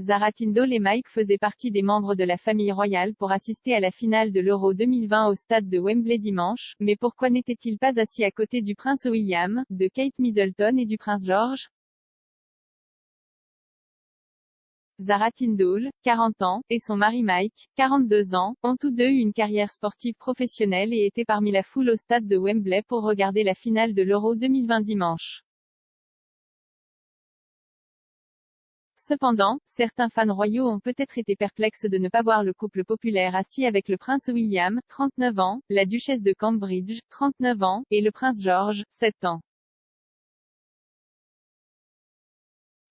Zara Tindall et Mike faisaient partie des membres de la famille royale pour assister à la finale de l'Euro 2020 au stade de Wembley dimanche, mais pourquoi n'étaient-ils pas assis à côté du prince William, de Kate Middleton et du prince George? Zara Tindall, 40 ans, et son mari Mike, 42 ans, ont tous deux eu une carrière sportive professionnelle et étaient parmi la foule au stade de Wembley pour regarder la finale de l'Euro 2020 dimanche. Cependant, certains fans royaux ont peut-être été perplexes de ne pas voir le couple populaire assis avec le prince William, 39 ans, la duchesse de Cambridge, 39 ans, et le prince George, 7 ans.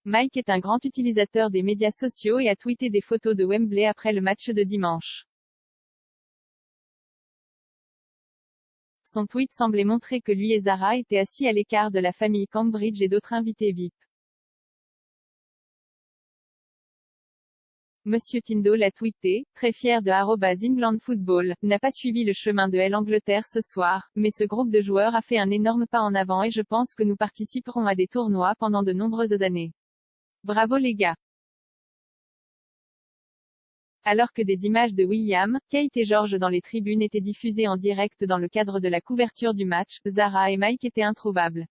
Mike est un grand utilisateur des médias sociaux et a tweeté des photos de Wembley après le match de dimanche. Son tweet semblait montrer que lui et Zara étaient assis à l'écart de la famille Cambridge et d'autres invités VIP. Monsieur Tindall a tweeté, très fier de @EnglandFootball, n'a pas suivi le chemin de l'Angleterre ce soir, mais ce groupe de joueurs a fait un énorme pas en avant et je pense que nous participerons à des tournois pendant de nombreuses années. Bravo les gars. Alors que des images de William, Kate et George dans les tribunes étaient diffusées en direct dans le cadre de la couverture du match, Zara et Mike étaient introuvables.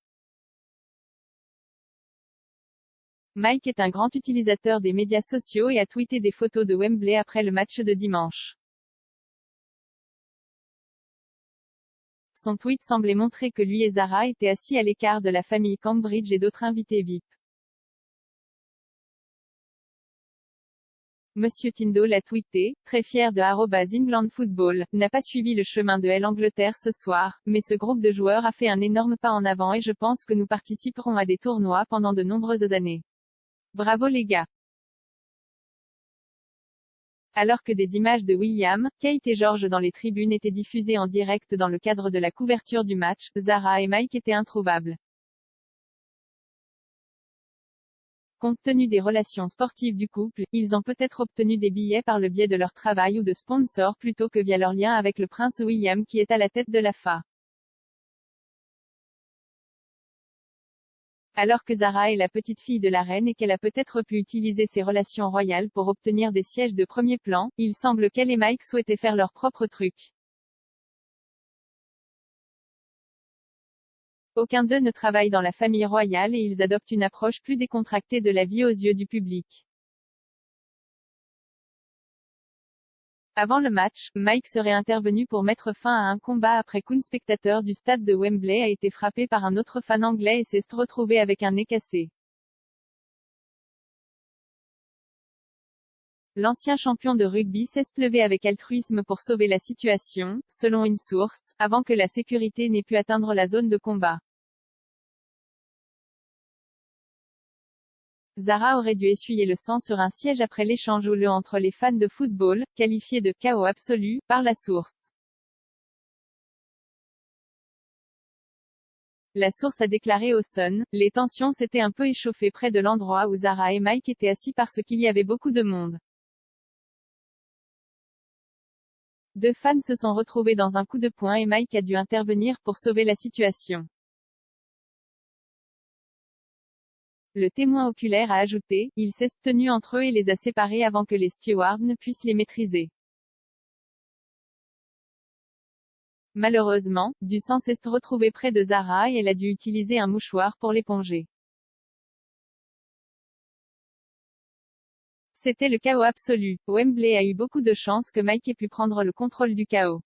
Mike est un grand utilisateur des médias sociaux et a tweeté des photos de Wembley après le match de dimanche. Son tweet semblait montrer que lui et Zara étaient assis à l'écart de la famille Cambridge et d'autres invités VIP. Monsieur Tindall a tweeté, très fier de @EnglandFootball, n'a pas suivi le chemin de l'Angleterre ce soir, mais ce groupe de joueurs a fait un énorme pas en avant et je pense que nous participerons à des tournois pendant de nombreuses années. Bravo les gars. Alors que des images de William, Kate et George dans les tribunes étaient diffusées en direct dans le cadre de la couverture du match, Zara et Mike étaient introuvables. Compte tenu des relations sportives du couple, ils ont peut-être obtenu des billets par le biais de leur travail ou de sponsors plutôt que via leur lien avec le prince William qui est à la tête de la FA. Alors que Zara est la petite fille de la reine et qu'elle a peut-être pu utiliser ses relations royales pour obtenir des sièges de premier plan, il semble qu'elle et Mike souhaitaient faire leur propre truc. Aucun d'eux ne travaille dans la famille royale et ils adoptent une approche plus décontractée de la vie aux yeux du public. Avant le match, Mike serait intervenu pour mettre fin à un combat après qu'un spectateur du stade de Wembley a été frappé par un autre fan anglais et s'est retrouvé avec un nez cassé. L'ancien champion de rugby s'est levé avec altruisme pour sauver la situation, selon une source, avant que la sécurité n'ait pu atteindre la zone de combat. Zara aurait dû essuyer le sang sur un siège après l'échange houleux entre les fans de football, qualifié de chaos absolu, par la source. La source a déclaré au Sun, les tensions s'étaient un peu échauffées près de l'endroit où Zara et Mike étaient assis parce qu'il y avait beaucoup de monde. Deux fans se sont retrouvés dans un coup de poing et Mike a dû intervenir pour sauver la situation. Le témoin oculaire a ajouté, il s'est tenu entre eux et les a séparés avant que les stewards ne puissent les maîtriser. Malheureusement, du sang s'est retrouvé près de Zara et elle a dû utiliser un mouchoir pour l'éponger. C'était le chaos absolu. Wembley a eu beaucoup de chance que Mike ait pu prendre le contrôle du chaos.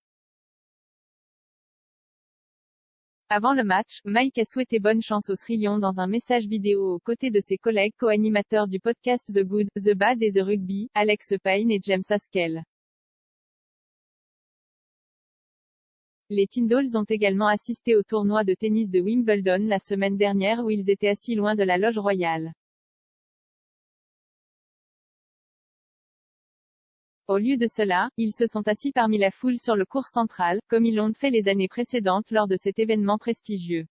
Avant le match, Mike a souhaité bonne chance aux Sri Lions dans un message vidéo aux côtés de ses collègues co-animateurs du podcast The Good, The Bad et The Rugby, Alex Payne et James Haskell. Les Tindalls ont également assisté au tournoi de tennis de Wimbledon la semaine dernière où ils étaient assis loin de la loge royale. Au lieu de cela, ils se sont assis parmi la foule sur le court central, comme ils l'ont fait les années précédentes lors de cet événement prestigieux.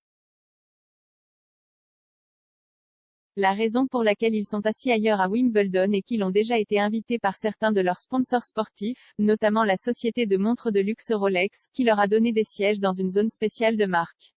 La raison pour laquelle ils sont assis ailleurs à Wimbledon est qu'ils ont déjà été invités par certains de leurs sponsors sportifs, notamment la société de montres de luxe Rolex, qui leur a donné des sièges dans une zone spéciale de marque.